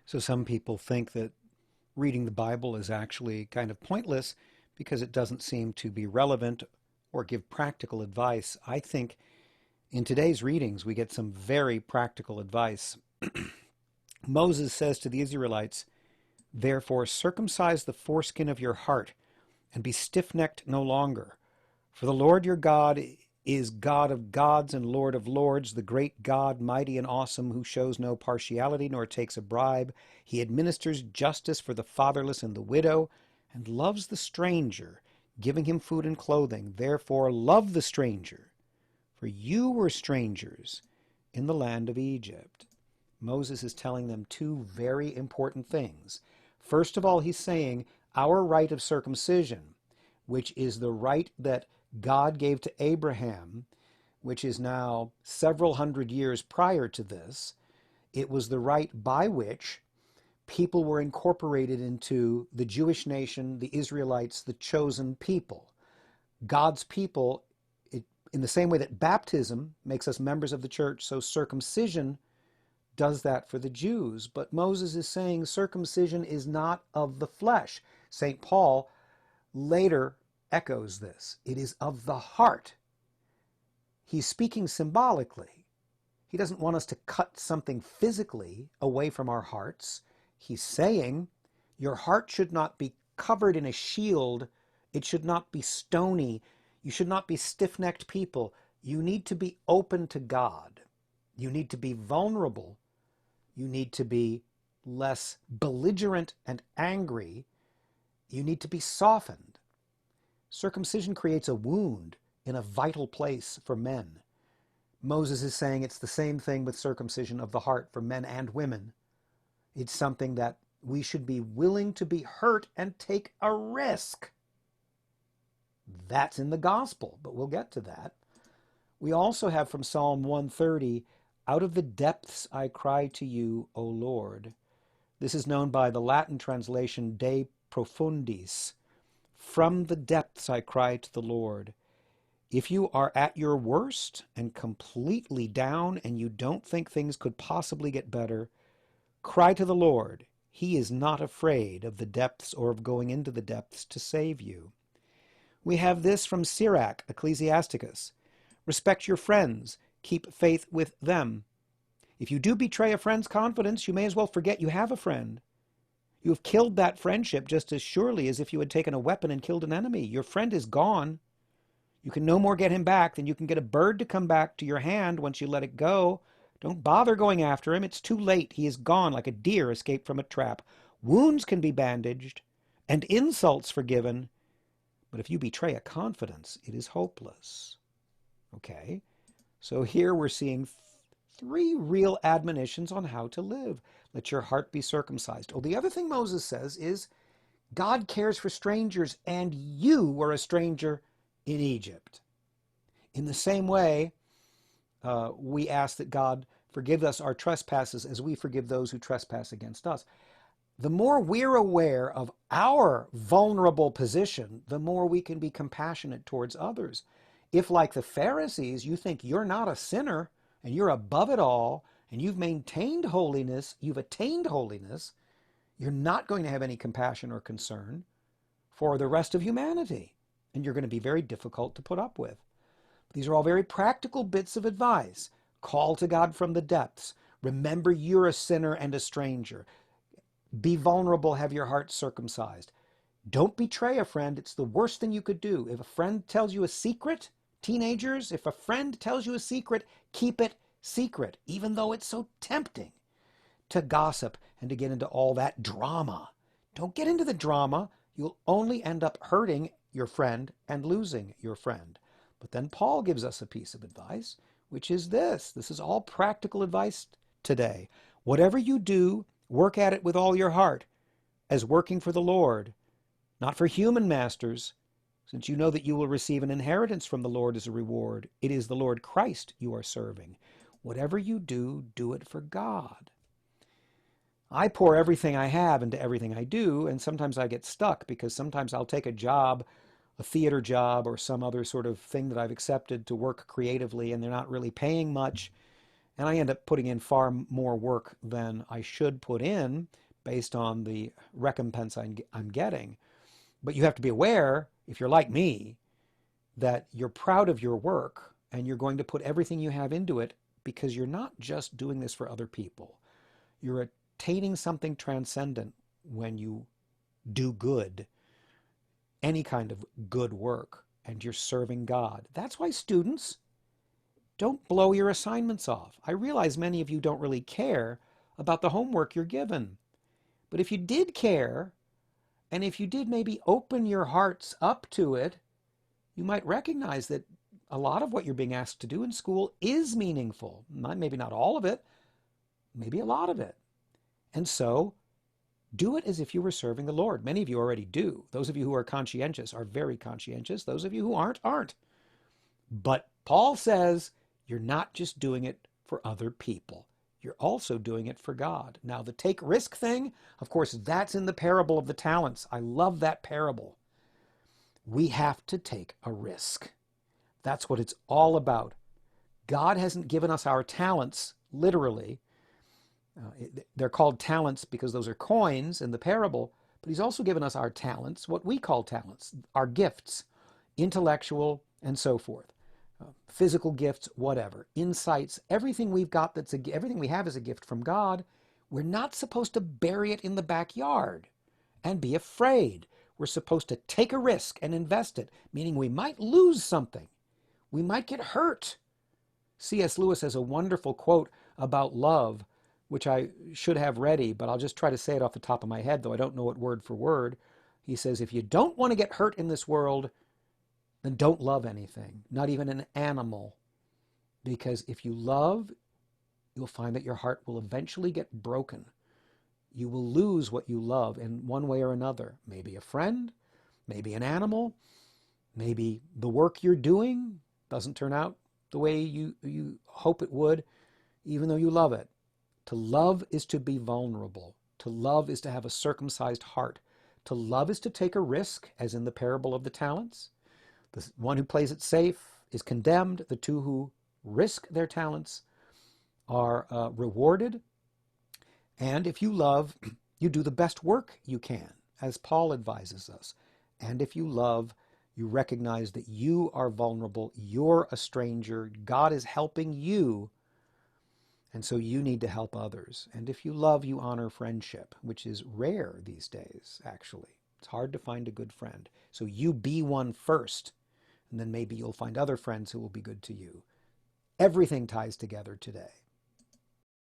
So some people think that reading the Bible is actually kind of pointless because it doesn't seem to be relevant or give practical advice. I think in today's readings we get some very practical advice. Moses says to the Israelites, "Therefore circumcise the foreskin of your heart and be stiff-necked no longer. For the Lord your God is God of gods and Lord of lords, the great God, mighty and awesome, who shows no partiality nor takes a bribe. He administers justice for the fatherless and the widow and loves the stranger, giving him food and clothing. Therefore love the stranger, for you were strangers in the land of Egypt." Moses is telling them two very important things. First of all, he's saying our rite of circumcision, which is the rite that God gave to Abraham, which is now several hundred years prior to this. It was the rite by which people were incorporated into the Jewish nation, the Israelites, the chosen people. God's people, in the same way that baptism makes us members of the church, so circumcision does that for the Jews. But Moses is saying circumcision is not of the flesh. St. Paul later echoes this. It is of the heart. He's speaking symbolically. He doesn't want us to cut something physically away from our hearts. He's saying your heart should not be covered in a shield. It should not be stony. You should not be stiff-necked people. You need to be open to God. You need to be vulnerable. You need to be less belligerent and angry. You need to be softened. Circumcision creates a wound in a vital place for men. Moses is saying it's the same thing with circumcision of the heart for men and women. It's something that we should be willing to be hurt and take a risk. That's in the gospel, but we'll get to that. We also have from Psalm 130, "Out of the depths I cry to you, O Lord." This is known by the Latin translation De Profundis. From the depths I cry to the Lord. If you are at your worst and completely down and you don't think things could possibly get better, cry to the Lord. He is not afraid of the depths or of going into the depths to save you. We have this from Sirach, Ecclesiasticus. "Respect your friends. Keep faith with them. If you do betray a friend's confidence, you may as well forget you have a friend. You have killed that friendship just as surely as if you had taken a weapon and killed an enemy. Your friend is gone. You can no more get him back than you can get a bird to come back to your hand once you let it go. Don't bother going after him. It's too late. He is gone like a deer escaped from a trap. Wounds can be bandaged and insults forgiven. But if you betray a confidence, it is hopeless." Okay, so here we're seeing three real admonitions on how to live. Let your heart be circumcised. Oh, the other thing Moses says is God cares for strangers, and you were a stranger in Egypt. In the same way, we ask that God forgive us our trespasses as we forgive those who trespass against us. The more we're aware of our vulnerable position, the more we can be compassionate towards others. If, like the Pharisees, you think you're not a sinner and you're above it all and you've maintained holiness, you've attained holiness, you're not going to have any compassion or concern for the rest of humanity. And you're going to be very difficult to put up with. These are all very practical bits of advice. Call to God from the depths. Remember you're a sinner and a stranger. Be vulnerable, have your heart circumcised. Don't betray a friend. It's the worst thing you could do. If a friend tells you a secret, teenagers, if a friend tells you a secret, keep it secret, even though it's so tempting to gossip and to get into all that drama. Don't get into the drama. You'll only end up hurting your friend and losing your friend. But then Paul gives us a piece of advice, which is this. This is all practical advice today. Whatever you do, work at it with all your heart, as working for the Lord, not for human masters, since you know that you will receive an inheritance from the Lord as a reward. It is the Lord Christ you are serving. Whatever you do, do it for God. I pour everything I have into everything I do, and sometimes I get stuck because sometimes I'll take a job, a theater job, or some other sort of thing that I've accepted to work creatively, and they're not really paying much. And I end up putting in far more work than I should put in based on the recompense I'm getting. But you have to be aware, if you're like me, that you're proud of your work and you're going to put everything you have into it because you're not just doing this for other people. You're attaining something transcendent when you do good, any kind of good work, and you're serving God. That's why students, don't blow your assignments off. I realize many of you don't really care about the homework you're given. But if you did care, and if you did maybe open your hearts up to it, you might recognize that a lot of what you're being asked to do in school is meaningful. Maybe not all of it, maybe a lot of it. And so do it as if you were serving the Lord. Many of you already do. Those of you who are conscientious are very conscientious. Those of you who aren't. But Paul says you're not just doing it for other people. You're also doing it for God. Now, the take risk thing, of course, that's in the parable of the talents. I love that parable. We have to take a risk. That's what it's all about. God hasn't given us our talents, literally. They're called talents because those are coins in the parable, but he's also given us our talents, what we call talents, our gifts, intellectual and so forth. Physical gifts, whatever, insights, everything we've got everything we have is a gift from God. We're not supposed to bury it in the backyard and be afraid. We're supposed to take a risk and invest it, meaning we might lose something. We might get hurt. C.S. Lewis has a wonderful quote about love, which I should have ready, but I'll just try to say it off the top of my head, though I don't know it word for word. He says, if you don't want to get hurt in this world, then don't love anything, not even an animal. Because if you love, you'll find that your heart will eventually get broken. You will lose what you love in one way or another. Maybe a friend, maybe an animal, maybe the work you're doing doesn't turn out the way you hope it would, even though you love it. To love is to be vulnerable. To love is to have a circumcised heart. To love is to take a risk, as in the parable of the talents. The one who plays it safe is condemned. The two who risk their talents are rewarded. And if you love, you do the best work you can, as Paul advises us. And if you love, you recognize that you are vulnerable. You're a stranger. God is helping you. And so you need to help others. And if you love, you honor friendship, which is rare these days, actually. It's hard to find a good friend. So you be one first. And then maybe you'll find other friends who will be good to you. Everything ties together today.